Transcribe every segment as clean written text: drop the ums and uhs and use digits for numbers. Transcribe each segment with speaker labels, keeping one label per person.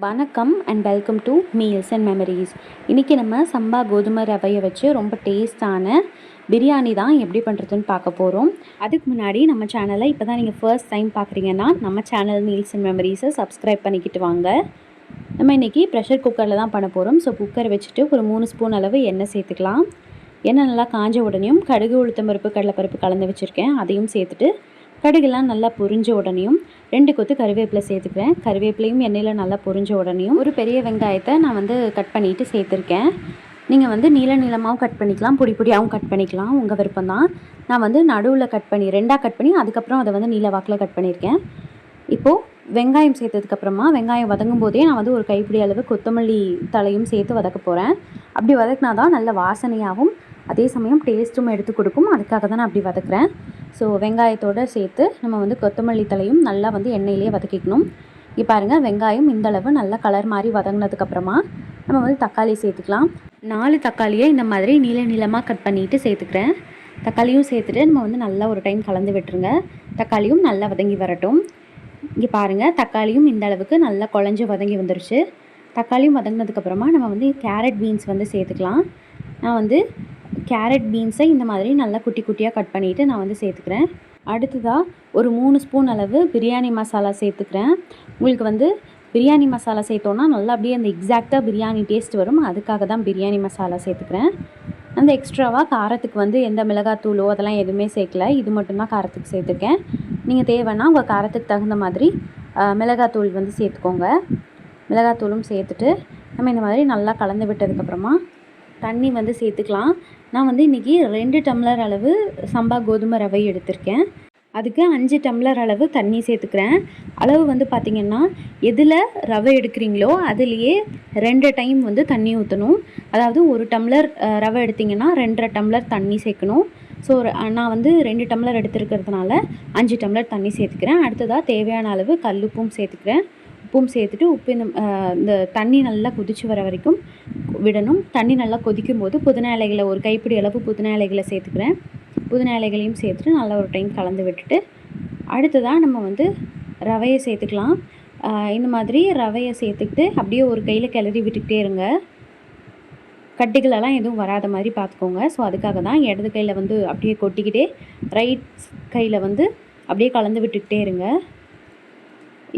Speaker 1: வணக்கம் and welcome to meals and memories. இன்றைக்கி நம்ம சம்பா கோதுமை ரவையை வச்சு ரொம்ப டேஸ்டான பிரியாணி தான் எப்படி பண்ணுறதுன்னு பார்க்க போகிறோம். அதுக்கு முன்னாடி நம்ம சேனலை இப்போ தான் நீங்கள் ஃபர்ஸ்ட் டைம் பார்க்குறீங்கன்னா நம்ம சேனல் மீல்ஸ் அண்ட் மெமரிஸை சப்ஸ்கிரைப் பண்ணிக்கிட்டு வாங்க. நம்ம இன்றைக்கி ப்ரெஷர் குக்கரில் தான் பண்ண போகிறோம். ஸோ குக்கரை வச்சுட்டு ஒரு 3 ஸ்பூன் அளவு எண்ணெய் சேர்த்துக்கலாம். எண்ணெய் நல்லா காஞ்ச உடனேயும் கடுகு, உளுத்தம்பருப்பு, கடலைப்பருப்பு கலந்து வச்சுருக்கேன். அதையும் சேர்த்துட்டு கடுகுலாம் நல்லா பொரிஞ்ச உடனேயும் 2 கொத்து கருவேப்பிலை சேர்த்துக்கிறேன். கருவேப்பிலையும் எண்ணெயில் நல்லா பொரிஞ்ச உடனேயும் ஒரு பெரிய வெங்காயத்தை நான் கட் பண்ணிவிட்டு சேர்த்துருக்கேன். நீங்கள் நீள நீளமாகவும் கட் பண்ணிக்கலாம், பொடி பொடியாகவும் கட் பண்ணிக்கலாம், உங்கள் விருப்பம் தான். நான் நடுவில் கட் பண்ணி 2ஆக கட் பண்ணி அதுக்கப்புறம் அதை நீல வாக்கில் கட் பண்ணியிருக்கேன். இப்போது வெங்காயம் சேர்த்ததுக்கப்புறமா வெங்காயம் வதங்கும் போதே நான் ஒரு கைப்பிடி அளவு கொத்தமல்லி தலையும் சேர்த்து வதக்க போகிறேன். அப்படி வதக்கினா தான் நல்ல வாசனையாகவும் அதே சமயம் டேஸ்ட்டும் எடுத்து கொடுக்கும். அதுக்காக தான் நான் அப்படி வதக்குறேன். ஸோ வெங்காயத்தோடு சேர்த்து நம்ம கொத்தமல்லி தலையும் நல்லா எண்ணெயிலே வதக்கிக்கணும். இங்கே பாருங்கள், வெங்காயம் இந்தளவு நல்லா கலர் மாதிரி வதங்கினதுக்கப்புறமா நம்ம தக்காளி சேர்த்துக்கலாம். 4 தக்காளியை இந்த மாதிரி நீள நீளமாக கட் பண்ணிவிட்டு சேர்த்துக்கிறேன். தக்காளியும் சேர்த்துட்டு நம்ம நல்லா ஒரு டைம் கலந்து விட்டுருங்க. தக்காளியும் நல்லா வதங்கி வரட்டும். இங்கே பாருங்கள், தக்காளியும் இந்த அளவுக்கு நல்லா குழஞ்சி வதங்கி வந்துருச்சு. தக்காளியும் வதங்கினதுக்கப்புறமா நம்ம கேரட் பீன்ஸ் சேர்த்துக்கலாம். நான் கேரட் பீன்ஸை இந்த மாதிரி நல்லா குட்டி குட்டியாக கட் பண்ணிவிட்டு நான் சேர்த்துக்கிறேன். அடுத்ததாக ஒரு 3 ஸ்பூன் அளவு பிரியாணி மசாலா சேர்த்துக்கிறேன். உங்களுக்கு பிரியாணி மசாலா சேர்த்தோன்னா நல்லா அப்படியே அந்த எக்ஸாக்டாக பிரியாணி டேஸ்ட் வரும். அதுக்காக தான் பிரியாணி மசாலா சேர்த்துக்கிறேன். அந்த எக்ஸ்ட்ராவாக காரத்துக்கு எந்த மிளகாத்தூளோ அதெல்லாம் எதுவுமே சேர்க்கல. இது மட்டும்தான் காரத்துக்கு சேர்த்துருக்கேன். நீங்கள் தேவைன்னா உங்கள் காரத்துக்கு தகுந்த மாதிரி மிளகாத்தூள் சேர்த்துக்கோங்க. மிளகாத்தூளும் சேர்த்துட்டு நம்ம இந்த மாதிரி நல்லா கலந்து விட்டதுக்கப்புறமா தண்ணி சேர்த்துக்கலாம். நான் இன்றைக்கி 2 டம்ளர் அளவு சம்பா கோதுமை ரவை எடுத்திருக்கேன். அதுக்கு 5 டம்ளர் அளவு தண்ணி சேர்த்துக்கிறேன். அளவு பார்த்திங்கன்னா எதில் ரவை எடுக்கிறீங்களோ அதுலேயே 2 டைம் தண்ணி ஊற்றணும். அதாவது 1 டம்ளர் ரவை எடுத்திங்கன்னா 2.5 டம்ளர் தண்ணி சேர்க்கணும். ஸோ நான் 2 டம்ளர் எடுத்துருக்கிறதுனால 5 டம்ளர் தண்ணி சேர்த்துக்கிறேன். அடுத்ததாக தேவையான அளவு கல்லுப்பும் சேர்த்துக்கிறேன். உப்பும் சேர்த்துட்டு இந்த தண்ணி நல்லா கொதித்து வர வரைக்கும் விடணும். தண்ணி நல்லா கொதிக்கும் போது புதினா இலைகளை ஒரு கைப்பிடி அளவு புதினா இலைகளை சேர்த்துக்கிறேன். புதினா இலைகளையும் சேர்த்துட்டு நல்லா ஒரு டைம் கலந்து விட்டுட்டு அடுத்ததாக நம்ம ரவையை சேர்த்துக்கலாம். இந்த மாதிரி ரவையை சேர்த்துக்கிட்டு அப்படியே ஒரு கையில் கிளறி விட்டுக்கிட்டே இருங்க. கட்டிகளெல்லாம் எதுவும் வராத மாதிரி பார்த்துக்கோங்க. ஸோ அதுக்காக தான் இடது கையில் அப்படியே கொட்டிக்கிட்டே ரைட் கையில் அப்படியே கலந்து விட்டுக்கிட்டே இருங்க.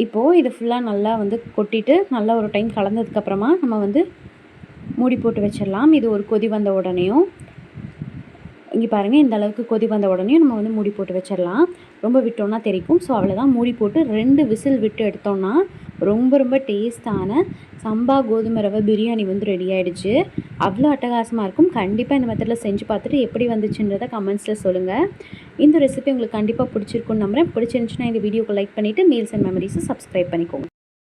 Speaker 1: இப்போது இது ஃபுல்லாக நல்லா கொட்டிட்டு நல்லா ஒரு டைம் கலந்ததுக்கப்புறமா நம்ம மூடி போட்டு வச்சிடலாம். இது ஒரு கொதி வந்த உடனேயும் இங்கே பாருங்கள், இந்த அளவுக்கு கொதி வந்த உடனே நம்ம மூடி போட்டு வச்சிடலாம். ரொம்ப விட்டோன்னா தெரிக்கும். ஸோ அவ்வளோதான். மூடி போட்டு 2 விசில் விட்டு எடுத்தோன்னா ரொம்ப ரொம்ப டேஸ்டான சம்பா கோதுமை ரவை பிரியாணி ரெடி ஆகிடுச்சு. அவ்வளோ அட்டகாசமாக இருக்கும். கண்டிப்பாக இந்த மெத்தடில் செஞ்சு பார்த்துட்டு எப்படி வந்துச்சுன்றதை கமெண்ட்ஸில் சொல்லுங்கள். இந்த ரெசிபி உங்களுக்கு கண்டிப்பாக பிடிச்சிருக்குன்னு நம்புகிறேன். பிடிச்சிருந்துச்சுன்னா இந்த வீடியோக்கு லைக் பண்ணிவிட்டு மீல்ஸ் அண்ட் மெமரிஸை சப்ஸ்கிரைப் பண்ணிக்கோங்க.